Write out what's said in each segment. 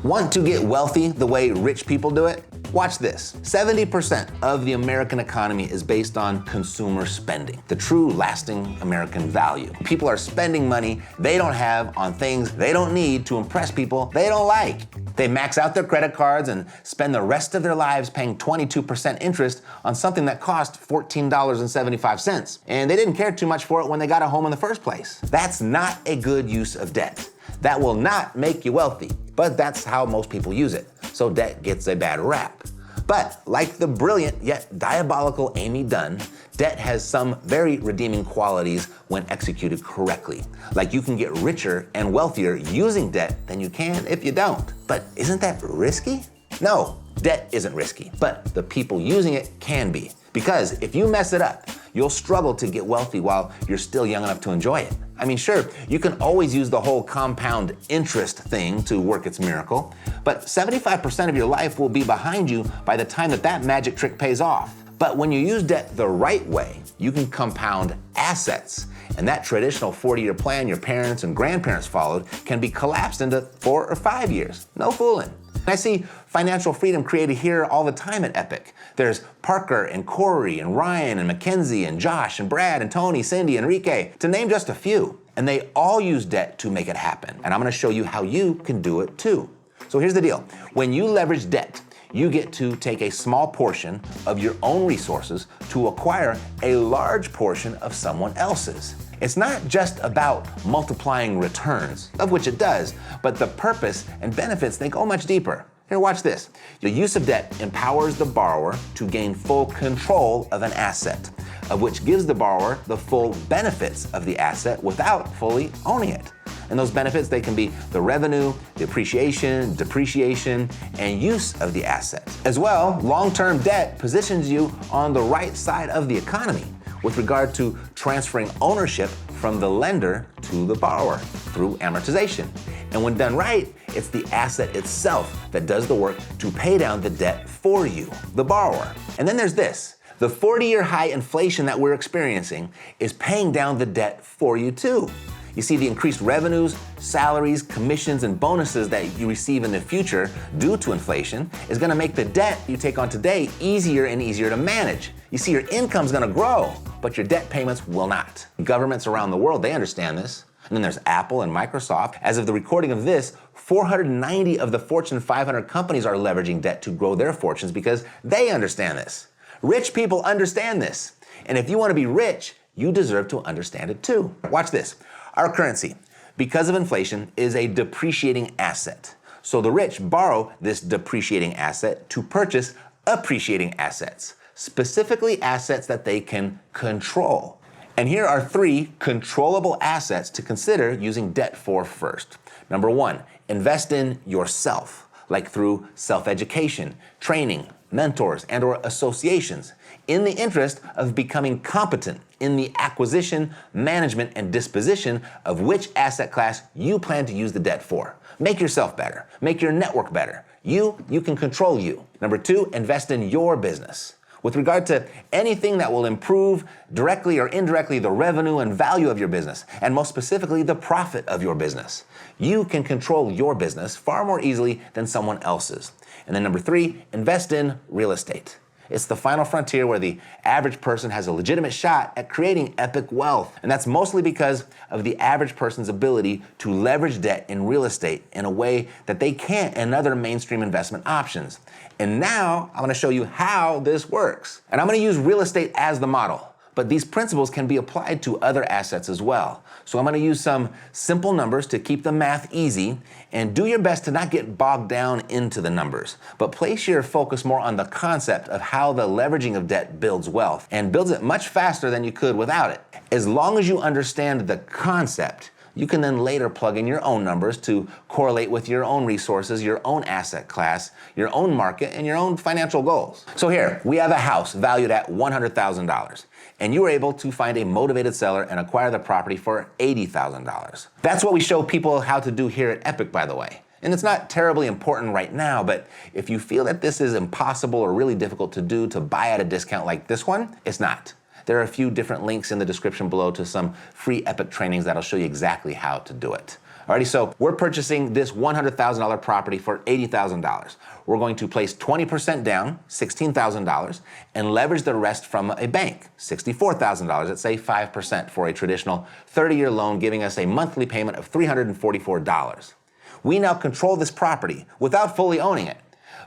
Want to get wealthy the way rich people do it? Watch this. 70% of the American economy is based on consumer spending, the true lasting American value. People are spending money they don't have on things they don't need to impress people they don't like. They max out their credit cards and spend the rest of their lives paying 22% interest on something that cost $14.75. And they didn't care too much for it when they got a home in the first place. That's not a good use of debt. That will not make you wealthy, but that's how most people use it. So debt gets a bad rap. But like the brilliant yet diabolical Amy Dunn, debt has some very redeeming qualities when executed correctly. Like you can get richer and wealthier using debt than you can if you don't. But isn't that risky? No, debt isn't risky, but the people using it can be. Because if you mess it up, you'll struggle to get wealthy while you're still young enough to enjoy it. I mean, sure, you can always use the whole compound interest thing to work its miracle, but 75% of your life will be behind you by the time that magic trick pays off. But when you use debt the right way, you can compound assets. And that traditional 40-year plan your parents and grandparents followed can be collapsed into 4 or 5 years. No fooling. I see financial freedom created here all the time at Epic. There's Parker and Corey and Ryan and Mackenzie and Josh and Brad and Tony, Cindy, Enrique, to name just a few. And they all use debt to make it happen. And I'm gonna show you how you can do it too. So here's the deal. When you leverage debt, you get to take a small portion of your own resources to acquire a large portion of someone else's. It's not just about multiplying returns, of which it does, but the purpose and benefits, they go much deeper. Here, watch this. The use of debt empowers the borrower to gain full control of an asset, of which gives the borrower the full benefits of the asset without fully owning it. And those benefits, they can be the revenue, the appreciation, depreciation, and use of the asset. As well, long-term debt positions you on the right side of the economy with regard to transferring ownership from the lender to the borrower through amortization. And when done right, it's the asset itself that does the work to pay down the debt for you, the borrower. And then there's this. The 40-year high inflation that we're experiencing is paying down the debt for you too. You see, the increased revenues, salaries, commissions, and bonuses that you receive in the future due to inflation is gonna make the debt you take on today easier and easier to manage. You see, your income's gonna grow, but your debt payments will not. Governments around the world, they understand this. And then there's Apple and Microsoft. As of the recording of this, 490 of the Fortune 500 companies are leveraging debt to grow their fortunes because they understand this. Rich people understand this. And if you wanna be rich, you deserve to understand it too. Watch this. Our currency, because of inflation, is a depreciating asset. So the rich borrow this depreciating asset to purchase appreciating assets, specifically assets that they can control. And here are 3 controllable assets to consider using debt for first. Number 1, invest in yourself, like through self-education, training, mentors, and/or associations, in the interest of becoming competent in the acquisition, management, and disposition of which asset class you plan to use the debt for. Make yourself better. Make your network better. You can control you. Number 2, invest in your business. With regard to anything that will improve directly or indirectly the revenue and value of your business, and most specifically the profit of your business. You can control your business far more easily than someone else's. And then number 3, invest in real estate. It's the final frontier where the average person has a legitimate shot at creating epic wealth. And that's mostly because of the average person's ability to leverage debt in real estate in a way that they can't in other mainstream investment options. And now I'm gonna show you how this works. And I'm gonna use real estate as the model, but these principles can be applied to other assets as well. So I'm gonna use some simple numbers to keep the math easy, and do your best to not get bogged down into the numbers, but place your focus more on the concept of how the leveraging of debt builds wealth, and builds it much faster than you could without it. As long as you understand the concept, you can then later plug in your own numbers to correlate with your own resources, your own asset class, your own market, and your own financial goals. So here, we have a house valued at $100,000, and you were able to find a motivated seller and acquire the property for $80,000. That's what we show people how to do here at Epic, by the way. And it's not terribly important right now, but if you feel that this is impossible or really difficult to do to buy at a discount like this one, it's not. There are a few different links in the description below to some free Epic trainings that'll show you exactly how to do it. Alrighty, so we're purchasing this $100,000 property for $80,000. We're going to place 20% down, $16,000, and leverage the rest from a bank, $64,000, let's say 5% for a traditional 30-year loan, giving us a monthly payment of $344. We now control this property without fully owning it.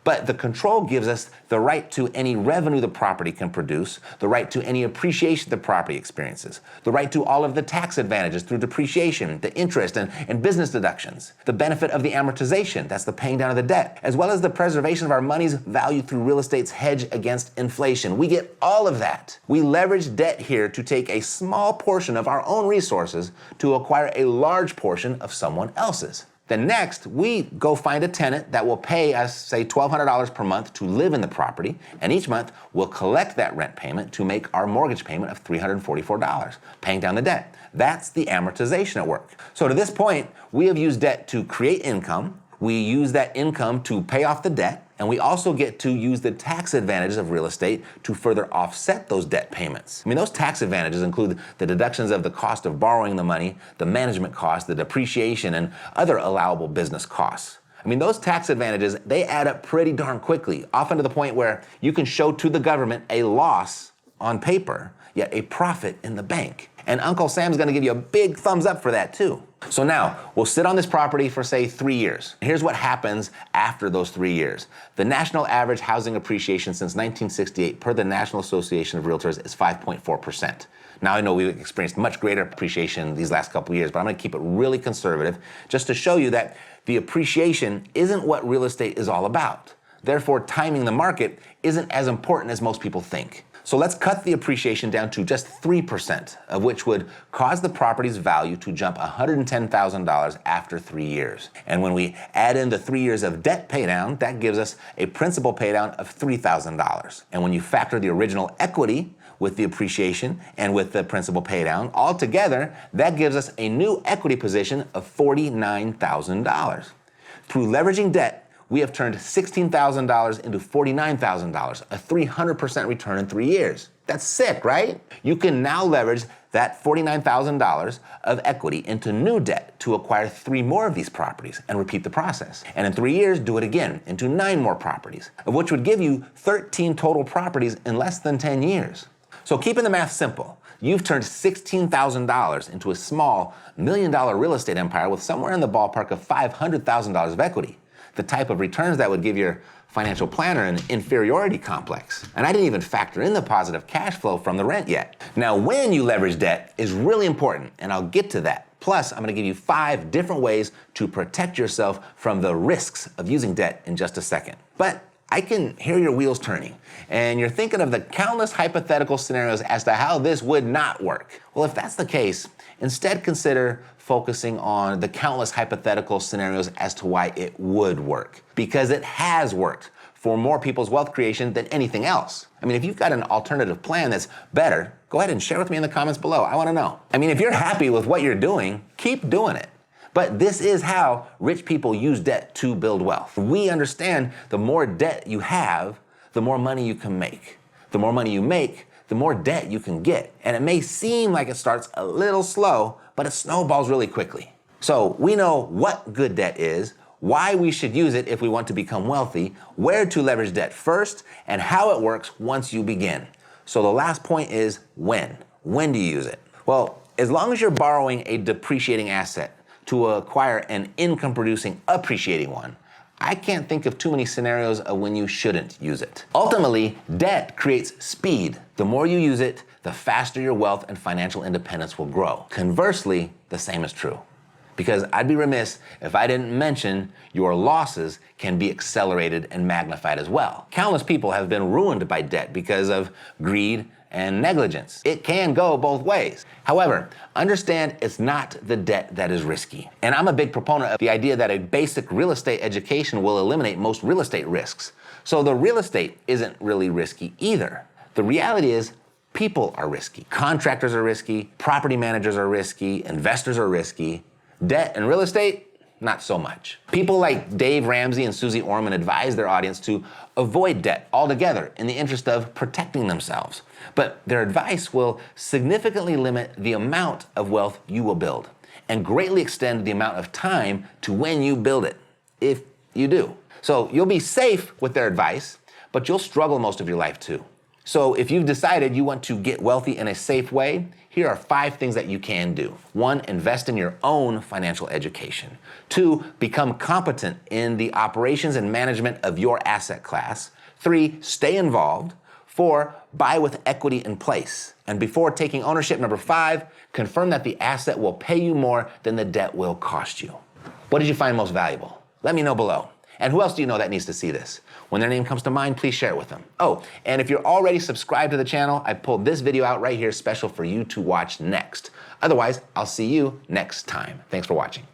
But the control gives us the right to any revenue the property can produce, the right to any appreciation the property experiences, the right to all of the tax advantages through depreciation, the interest and business deductions, the benefit of the amortization, that's the paying down of the debt, as well as the preservation of our money's value through real estate's hedge against inflation. We get all of that. We leverage debt here to take a small portion of our own resources to acquire a large portion of someone else's. Then next, we go find a tenant that will pay us, say, $1,200 per month to live in the property, and each month we'll collect that rent payment to make our mortgage payment of $344, paying down the debt. That's the amortization at work. So to this point, we have used debt to create income, we use that income to pay off the debt, and we also get to use the tax advantages of real estate to further offset those debt payments. I mean, those tax advantages include the deductions of the cost of borrowing the money, the management costs, the depreciation, and other allowable business costs. I mean, those tax advantages, they add up pretty darn quickly, often to the point where you can show to the government a loss on paper, yet a profit in the bank. And Uncle Sam's gonna give you a big thumbs up for that too. So now, we'll sit on this property for, say, 3 years. Here's what happens after those 3 years. The national average housing appreciation since 1968 per the National Association of Realtors is 5.4%. Now I know we've experienced much greater appreciation these last couple of years, but I'm gonna keep it really conservative just to show you that the appreciation isn't what real estate is all about. Therefore, timing the market isn't as important as most people think. So let's cut the appreciation down to just 3%, of which would cause the property's value to jump $110,000 after 3 years. And when we add in the 3 years of debt paydown, that gives us a principal paydown of $3,000. And when you factor the original equity with the appreciation and with the principal paydown, all together, that gives us a new equity position of $49,000. Through leveraging debt, we have turned $16,000 into $49,000, a 300% return in 3 years. That's sick, right? You can now leverage that $49,000 of equity into new debt to acquire 3 more of these properties and repeat the process. And in 3 years, do it again into 9 more properties, of which would give you 13 total properties in less than 10 years. So keeping the math simple, you've turned $16,000 into a small $1 million real estate empire with somewhere in the ballpark of $500,000 of equity. The type of returns that would give your financial planner an inferiority complex. And I didn't even factor in the positive cash flow from the rent yet. Now, when you leverage debt is really important, and I'll get to that. Plus, I'm gonna give you 5 different ways to protect yourself from the risks of using debt in just a second. But I can hear your wheels turning, and you're thinking of the countless hypothetical scenarios as to how this would not work. Well, if that's the case, instead consider focusing on the countless hypothetical scenarios as to why it would work. Because it has worked for more people's wealth creation than anything else. I mean, if you've got an alternative plan that's better, go ahead and share with me in the comments below. I wanna know. I mean, if you're happy with what you're doing, keep doing it. But this is how rich people use debt to build wealth. We understand the more debt you have, the more money you can make. The more money you make, the more debt you can get. And it may seem like it starts a little slow, but it snowballs really quickly. So we know what good debt is, why we should use it if we want to become wealthy, where to leverage debt first, and how it works once you begin. So the last point is when. When do you use it? Well, as long as you're borrowing a depreciating asset to acquire an income-producing appreciating one, I can't think of too many scenarios of when you shouldn't use it. Ultimately, debt creates speed. The more you use it, the faster your wealth and financial independence will grow. Conversely, the same is true. Because I'd be remiss if I didn't mention your losses can be accelerated and magnified as well. Countless people have been ruined by debt because of greed and negligence. It can go both ways. However, understand it's not the debt that is risky. And I'm a big proponent of the idea that a basic real estate education will eliminate most real estate risks. So the real estate isn't really risky either. The reality is people are risky. Contractors are risky, property managers are risky, investors are risky. Debt and real estate, not so much. People like Dave Ramsey and Susie Orman advise their audience to avoid debt altogether in the interest of protecting themselves. But their advice will significantly limit the amount of wealth you will build. and greatly extend the amount of time to when you build it, if you do. So you'll be safe with their advice, but you'll struggle most of your life too. So if you've decided you want to get wealthy in a safe way, here are 5 things that you can do. 1, invest in your own financial education. 2, become competent in the operations and management of your asset class. 3, stay involved. 4, buy with equity in place. And before taking ownership, number 5, confirm that the asset will pay you more than the debt will cost you. What did you find most valuable? Let me know below. And who else do you know that needs to see this? When their name comes to mind, please share it with them. Oh, and if you're already subscribed to the channel, I pulled this video out right here special for you to watch next. Otherwise, I'll see you next time. Thanks for watching.